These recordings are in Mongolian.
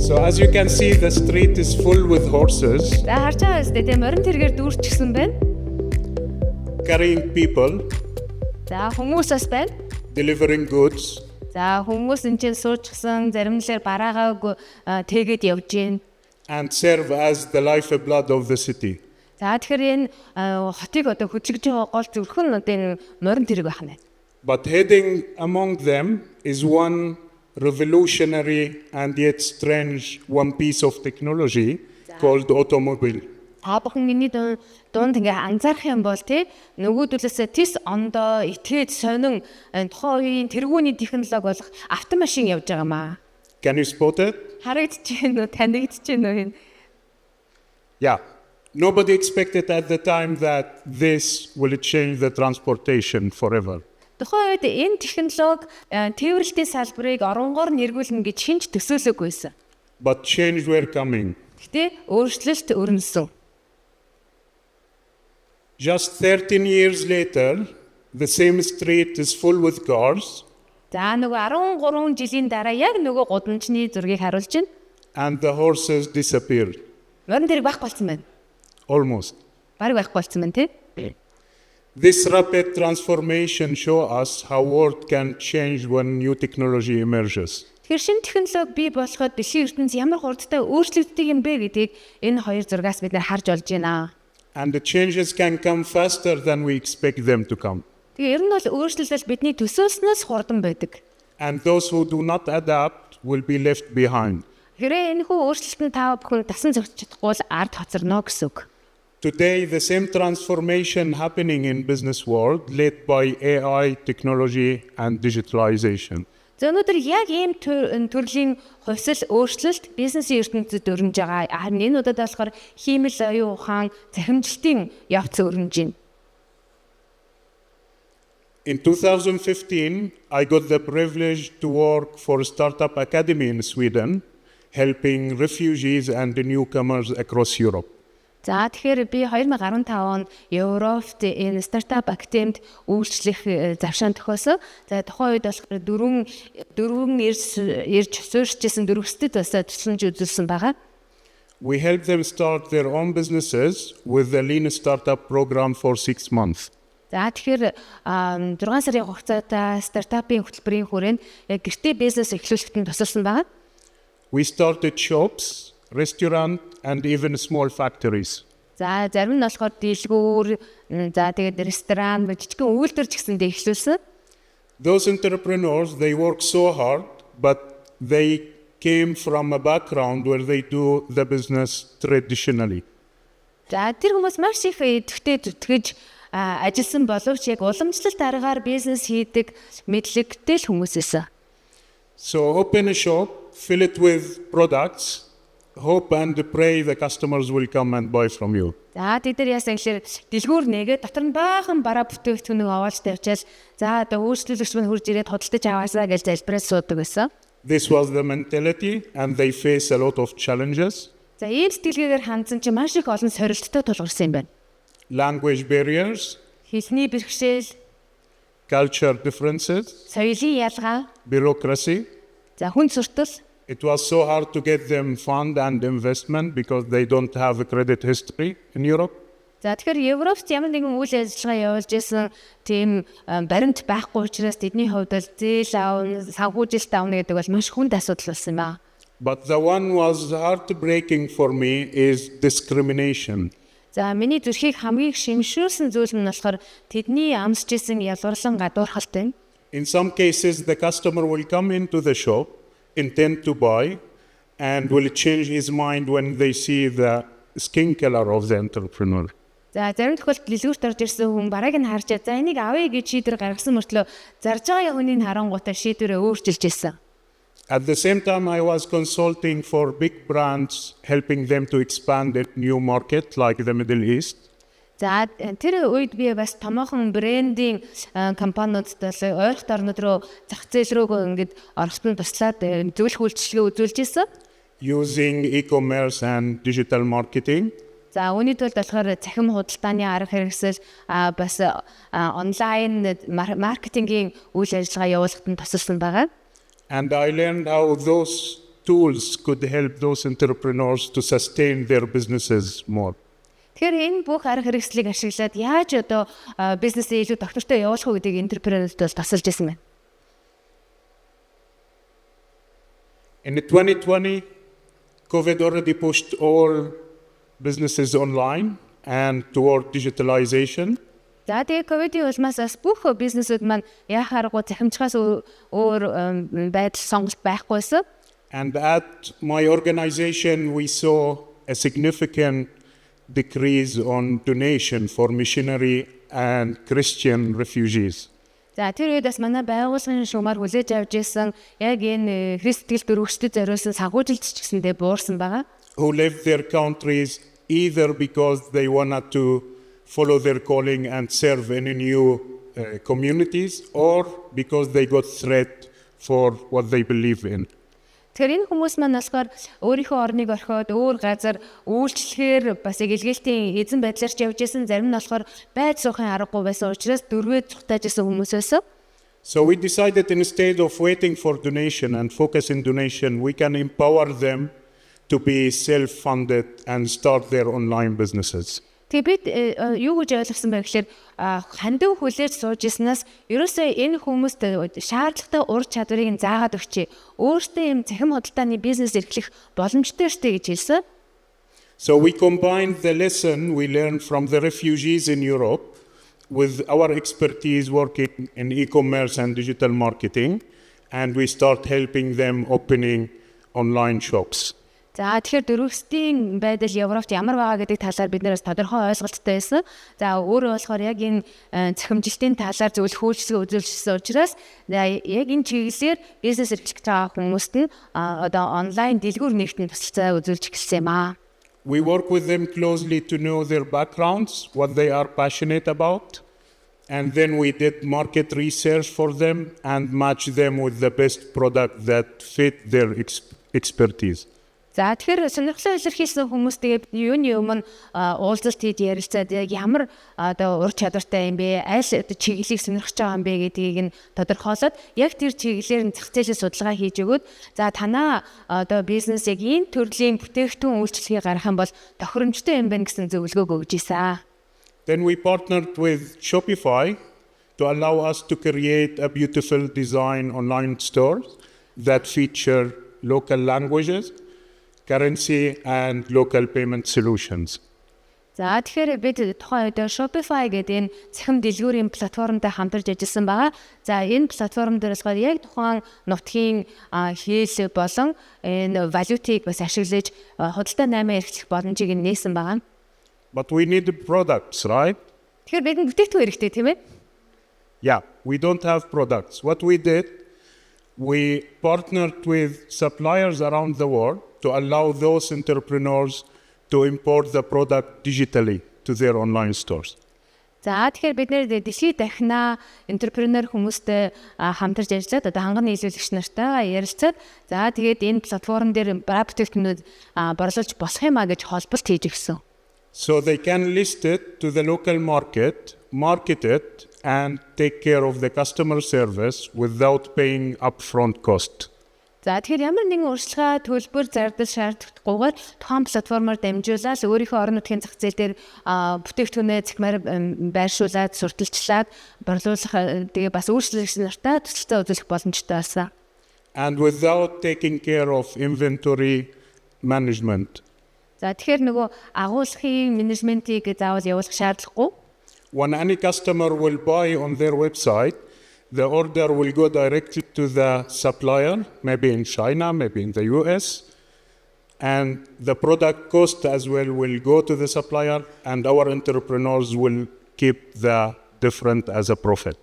So as you can see, the street is full with horses За харж байгаа үстэй тийм морин тэргээр дүүрчихсэн байна. carrying people, За хүмүүс бас байна. delivering goods, За хүмүүс энэ чинь суучсан заримлаар бараагааг тэгээд явж гин. and serve as the lifeblood of the city. За тэгэхээр энэ хотыг одоо хөдөлгөж байгаа гол зүрх нь одоо энэ морин тэрэг байх нь. But heading among them is one revolutionary and yet strange one piece of technology called automobile. Та бүхэн миний дунд ингээ анзаарах юм бол тий нөгөөдөлөөсөө тис ондоо итгээд сонин тухайн үеийн тэргүүний технологи болох автомашин явж байгаа маа. Can you spot it? Харагдаж байна уу? Танигдж байна уу энэ? Yeah. Nobody expected at the time that this will change the transportation forever. Тухайн үед энэ технологи тээвэрлэлтийн салбарыг оронгоор нэргүүлнэ гэж хинч төсөөлөггүйсэн. But change were coming. Гэтэ өөрчлөлт өрнөсөн. Just 13 years later, the same street is full with cars, За нөгөө 13 жилийн дараа яг нөгөө гудамжны зургийг харуулж байна. and the horses disappeared. Морин тэрэг байх болсон байна. Almost. Бараг байхгүй болсон байна тий. This rapid transformation shows us how world can change when new technology emerges. Тэгэхээр шинэ технологи бий болоход дэлхийн ертөнц ямар хурдтай өөрчлөгддөг юм бэ гэдгийг энэ хоёр зургаас бид нар харж олж байна. And the changes can come faster than we expect them to come. Тэгээ ер нь бол өөрчлөлт бидний төсөөлснөөс хурдан байдаг. And those who do not adapt will be left behind. Хэрэг энэ хүү өөрчлөлтөнд та бүхэн тасан зогсож чадахгүй бол ард хоцорно гэсэн үг. Today, the same transformation happening in business world led by AI, technology, and digitalization. За өнөөдөр яг ийм төрлийн хувьсэл өөрчлөлт бизнесийн ертөнцид өрнөж байгаа. Харин энэ удаад болохоор хиймэл оюун ухаан захимжилтын явц өрнөж байна. In 2015, I got the privilege to work for a startup academy in Sweden, helping refugees and newcomers across Europe. За тэгэхээр би 2015 онд Европт энэ стартап академид үйлчлэх завшаан тохиосон. За тухайн үед болохоор дөрвөн ирж суурьжсэн дөрвөстэд бас тусламж үзүүлсэн байгаа. We helped them start their own businesses with the Lean Startup program for 6 months. За тэгэхээр 6 сарын хугацаатай стартапын хөтөлбөрийн хүрээнд яг гэртээ бизнес эхлүүлэхэд нь тусалсан байгаа. We started shops, restaurant, and even small factories. За зарим нь болохоор дийлгүүр, за тэгээд ресторан, жижигхэн үйлдвэр ч гэсэндээ эхлүүлсэн. Those entrepreneurs, they work so hard, but they came from a background where they do the business traditionally. За тэр хүмүүс маш их идэвхтэй зүтгэж ажилласан боловч яг уламжлалт аргаар бизнес хийдэг мэдлэгтэй л хүмүүс эсэ. So open a shop, fill it with products, hope and pray the customers will come and buy from you. За тэд нар яасан гэхээр дэлгүүр нэгээд дотор нь баахан бараа бүтээгдэхүүнийг аваад тавьчаал за одоо үйлчлүүлэгч мань хурж ирээд худалдаж аваасаа гэж залбираад суудаг байсан. This was the mentality and they face a lot of challenges. За ийм сэтгэлгээгээр хандсан чинь маш их олон сорилттой тулгарсан юм байна. Language barriers, Хэлний бэрхшээл, culture differences, соёлын ялгаа, bureaucracy. за хүн суртал. It was so hard to get them fund and investment because they don't have a credit history in Europe. За тэгэхээр Европт ямар нэгэн үйл ажиллагаа явуулж исэн тийм баримт байхгүй учраас тэдний хувьд бол зээл аавна, санхүүжилт аавна гэдэг бол маш хүнд асуудал болсон юм байна. But the one was heartbreaking for me is discrimination. За миний зүрхийг хамгийн шимшүүлсэн зүйл нь болохоор тэдний амсж исэн ялгарлан гадуурхалт байна. In some cases, the customer will come into the shop, intend to buy, and will change his mind when they see the skin color of the entrepreneur. За зарим тохиолдолд дэлгүүрт орж ирсэн хүн бараг нь харж за энийг авъя гэж шийдвэр гаргасан мөртлөө зарж байгаа хүнийг харангуйтай шийдвэрээ өөрчилж ирсэн. At the same time, I was consulting for big brands, helping them to expand their new market like the Middle East. За тэр үед би бас томоохон брендинг компаниудтай ойролт орнууд руу зах зээл рүү ингээд орохтон туслаад зөвлөх үйлчлэгээ үзүүлж ирсэн. Using e-commerce and digital marketing. За үүний тулд болохоор цахим худалдааны арга хэрэгсэл бас онлайн маркетингийн үйл ажиллагаа явуулахад нь тусалсан байгаа. And I learned how those tools could help those entrepreneurs to sustain their businesses more? Тэгэхээр энэ бүх арга хэрэгслийг ашиглаад яаж одоо бизнесээ илүү доктортой явуулах вэ гэдгийг энтерпренерд бол тасалж ирсэн байна. In 2020, COVID already pushed all businesses online and toward digitalization. За тэгээ ковидын улмаас бас бүх бизнесүүд маань яхааргүй захимчгаас өөр байдал сонголт байхгүйсэн. And at my organization, we saw a significant decrease on donation for missionary and Christian refugees. За тэр үед бас манай байгууллагын шугамар хүлээж авч ирсэн яг энэ христтгэл дөрвөгчдөд зориулсан санхүүжилт ч гэсэндээ буурсан байгаа. Who left their countries either because they wanted to follow their calling and serve in new communities or because they got threat for what they believe in. Тэгэхээр энэ хүмүүс маань болохоор өөрийнхөө орныг орхиод өөр газар үйлчлэхээр бас илгээлтийн эзэн байдлаар ч явж исэн, зарим нь болохоор байж суухын аргагүй байсан учраас дөрвөө цухтааж исэн хүмүүс байсан. So we decided instead of waiting for donation and focus in donation, we can empower them to be self-funded and start their online businesses. Тэгээ бид юу гэж ойлгосон бэ гэхээр хандив хүлээж сууж ирснээс ерөөсөө энэ хүмүүст шаардлагатай ур чадварыг заагаад өгчээ. Өөртөө юм цахим худалдааны бизнес эрхлэх боломжтой штэ гэж хэлсэн. So we combined the lesson we learned from the refugees in Europe with our expertise working in e-commerce and digital marketing, and we start helping them opening online shops. За тэгэхээр дөрвөсдийн байдал Европт ямар байгаа гэдэг талаар бид нэрээс тодорхой ойлголттой байсан. За өөрөө болохоор яг энэ цахимжилтын талаар зөвлөх үйлчлэг үзүүлсэн учраас яг энэ чиглэлээр бизнес эрхлэж байгаа хүмүүст нь одоо онлайн дэлгүүр нэгтний тусалцаа үзүүлж эхэлсэн юм аа. We work with them closely to know their backgrounds, what they are passionate about, and then we did market research for them and match them with the best product that fit their expertise. За тэгэхээр сонирхлоо илэрхийлсэн хүмүүс тэгээд юуны өмнө уулзалт хийж ярилцаад яг ямар одоо ур чадвартай юм бэ, аль одоо чиглэлийг сонирхож байгаа юм бэ гэдгийг нь тодорхойлоод яг тэр чиглэлээр нь зах зээлийн судалгаа хийж өгөөд за танаа одоо бизнес яг энэ төрлийн бүтээгдэхүүн үйлчлэгийг гаргах юм бол тохиромжтой юм байна гэсэн зөвлөгөө өгж ийсэн. Then we partnered with Shopify to allow us to create a beautiful design online stores that feature local languages, currency and local payment solutions. За тэгэхээр бид тухайн үед Shopify гэдэг энэ цахим дэлгүүрийн платформтой хамтарч ажилласан байгаа. За энэ платформ дээр болохоор яг тухайн нутгийн хэл болон энэ валютыг бас ашиглаж худалдаа наймаа эрхлэх боломжийг нээсэн байгаа. But we need the products, right? Тэгэхээр бидний бүтээгдэхүүн хэрэгтэй тийм ээ? Yeah, we don't have products. What we did, we partnered with suppliers around the world to allow those entrepreneurs to import the product digitally to their online stores. За тэгэхээр бид нэр дэлхийд дахина энтерпренер хүмүүстэй хамтарч ажиллаад одоо ханган нийлүүлэгч нартай ярилцаад за тэгээд энэ платформ дээр бүтээгдэхүүнүүд борлуулж болох юм а гэж холболт хийж өгсөн. So they can list it to the local market, market it and take care of the customer service without paying upfront cost. За тэгэхээр ямар нэгэн урьдчилгаа төлбөр зардал шаарддаггүйгээр тухайн платформоор дамжуулаад өөрийнхөө орон нутгийн зах зээл дээр бүтээгдэхүүнээ захимаар байршуулад, сурталчлаад борлуулах тэгээ бас үйлчлэгч нартай туслалцаа үзүүлэх боломжтой болсон. And without taking care of inventory management. За тэгэхээр нөгөө агуулгын менежментийг заавал явуулах шаардлагагүй. When any customer will buy on their website, the order will go directly to the supplier, maybe in China, maybe in the US, and the product cost as well will go to the supplier, and our entrepreneurs will keep the difference as a profit.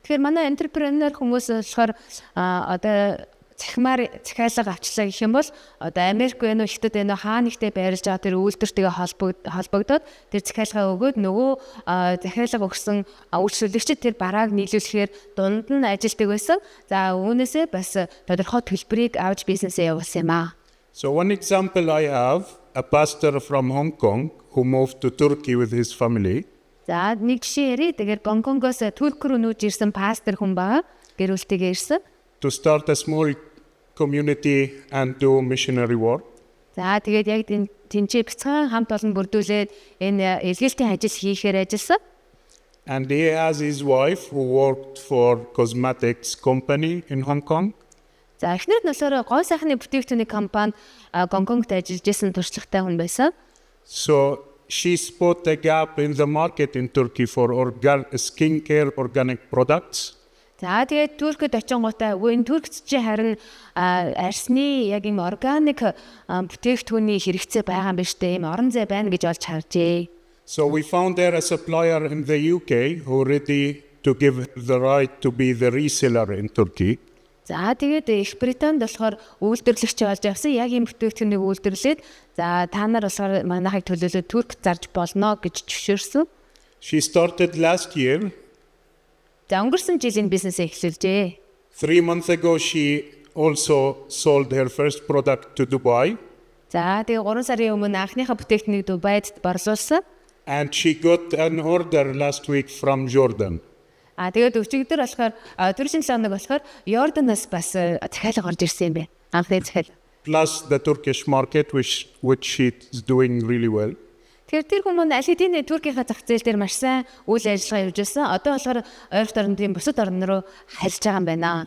Тэгэхээр манай энтерпренер хүмүүс болохоор одоо захиалга авчлаа гэх юм бол одоо Америк вэ нөө Хятад вэ нөө хаа нэгтэй байрлаж байгаа тэр үйлдвэртэйгээ холбогдоод тэр захиалгаа өгөөд нөгөө захиалга өгсөн үйлчлүүлэгчид тэр барааг нийлүүлэхээр дунд нь ажилтдаг байсан. За үүнээсээ бас тодорхой төлбөрийг авч бизнесээ явуулсан юм аа. So one example I have, a pastor from Hong Kong who moved to Turkey with his family. За нэг жишээ ярив. Тэгээд Гонконгоос Турк руу нүүж ирсэн пастор хүн байгаа. Гэр бүлтэйгээ ирсэн. To start a small community and do missionary work. За тэгээд яг тэнцээ бяцхан хамт олон бүрдүүлээд энэ илгээлтийн ажил хийхээр ажилласан. And he has his wife who worked for cosmetics company in Hong Kong. За эхнэр нь болохоор гой сайхны бүтээгдэхүүний компанид Гонконгт ажиллаж исэн туршлагатай хүн байсан. So she spot a gap in the market in Turkey for skincare organic products. За тэгээд Туркид очингуудаа энэ Туркч чи харин арсны яг юм органик бүтээгдэхүүний хэрэгцээ байгаа юм биш үү? Ийм орон зай байна гэж олж харжээ. So we found there a supplier in the UK who ready to give the right to be the reseller in Turkey. За тэгээд Их Британд болохоор үйлдвэрлэгч болж явсан. Яг ийм бүтээгдэхүүнийг үйлдвэрлээд за та нар болохоор манайхыг төлөөлөө Турк зарж болно гэж зөвшөөрсөн. She started last year. За өнгөрсөн жил энэ бизнесээ эхлүүлжээ. 3 months ago she also sold her first product to Dubai. За тэгээ 3 сарын өмнө анхныхаа бүтээгдэхүүнийг Дубайд борлуулсан. And she got an order last week from Jordan. Тэгээд өчигдөр болохоор түрүүний лоног болохоор Йорданаас бас захиалга орж ирсэн юм бэ. Анхны захиал. Plus the Turkish market which she is doing really well. Тэгэхээр тэр хүмүүс аль хэдийн Туркийнхаа зах зээл дээр маш сайн үйл ажиллагаа явуулж байсан. Одоо болохоор ойролт орнуудын бусад орн руу харьж байгаа юм байна.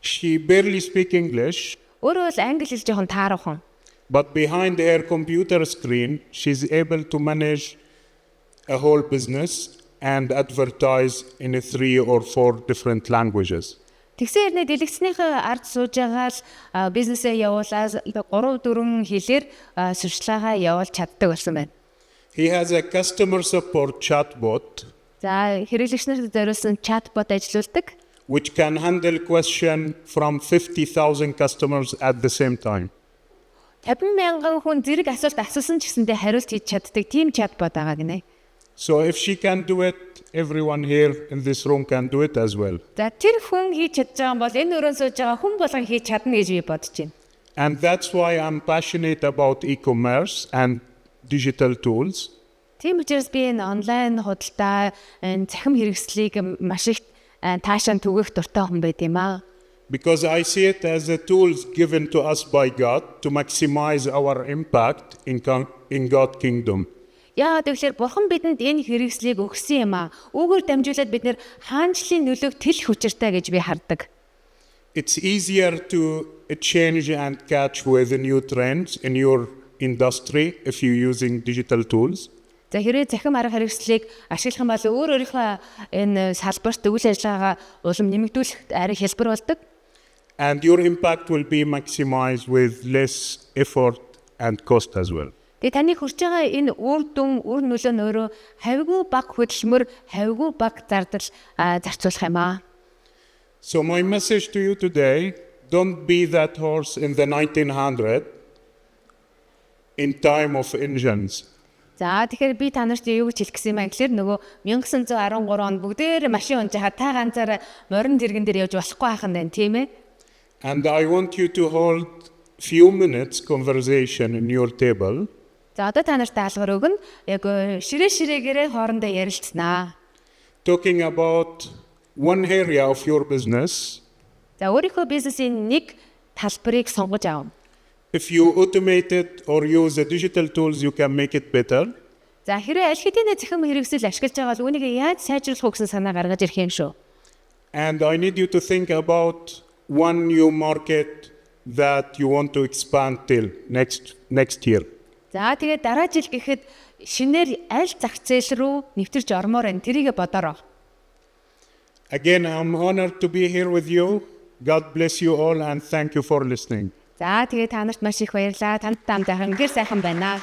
She barely speak English. Өөрөө л англи хэл жоохон таарахын. But behind her computer screen, she's able to manage a whole business and advertise in 3 or 4 different languages. Тэгсэн хэрнээ дэлгэцнийхээ ард сууж байгаа л бизнесээ явуулаад 3-4 хэлээр сурчлагаа явуулж чаддаг болсон байна. He has a customer support chatbot. За хэрэглэгчнэрт зориулсан чатбот ажилладаг. Which can handle question from 50,000 customers at the same time. 50,000 хүн зэрэг асуулт асуусан ч гэсэндээ хариулт хийж чаддаг тийм чатбот байгаа гинэ. So if she can do it, everyone here in this room can do it as well. За тэр хүн хийж чадж байгаа бол энэ өрөөнд сууж байгаа хүн болгон хийж чадна гэж би бодож байна. And that's why I'm passionate about e-commerce and digital tools. Тийм учраас би энэ онлайн худалдаа, энэ захим хэрэгслийг маш их таашаан түгэх дуртай хүн байд юм аа. Because I see it as a tools given to us by God to maximize our impact in God's kingdom. Яагаад гэвэл Бурхан бидэнд энэ хэрэгслийг өгсөн юм аа. Үүгээр дамжуулаад бид нэр хаанчлалын нөлөөг тэл хүчиртэй гэж би хардаг. It's easier to change and catch with the new trends in your industry if you're using digital tools. За хэрэг захим арга хэрэгслийг ашиглах юм бол өөрийнхөө энэ салбарт үйл ажиллагаагаа улам нэмэгдүүлэх арга хэлбэр болдог. And your impact will be maximized with less effort and cost as well. Тэгээ таны хүрч байгаа энэ үр нөлөө нь өөрөө хавьгүй баг хөдөлмөр, хавьгүй баг зардал зарцуулах юм аа. So my message to you today, don't be that horse in the 1900 in time of engines. За тэгэхээр би та нарт юу гэж хэлэх гэсэн юм гэхээр нөгөө 1913 онд бүгдээр машин унж хаа та ганцаараа морин тэрэгэн дээр явж болохгүй байхan байна тийм ээ. And I want you to hold few minutes conversation in your table. За одоо та нарт даалгавар өгнө. Яг ширээ-ширээгээрээ хоорондоо ярилцсанаа. Talking about one area of your business. За өөрийнхөө бизнесийн нэг талбарыг сонгож аав. If you automate it or use the digital tools, you can make it better. За хэрэг аль хэдийн захим хэрэгсэл ашиглаж байгаа бол үүнийг яаж сайжруулах вэ гэсэн санаа гаргаж ирэх юм шүү. And I need you to think about one new market that you want to expand till next year. За тэгээд дараа жил гэхэд шинээр аль зах зээл рүү нэвтэрч ормоор энэ тэрийг бодороо. Again, I'm honored to be here with you. God bless you all and thank you for listening. За тэгээд та нарт маш их баярлалаа. Танд таамтай хангэр сайхан байна.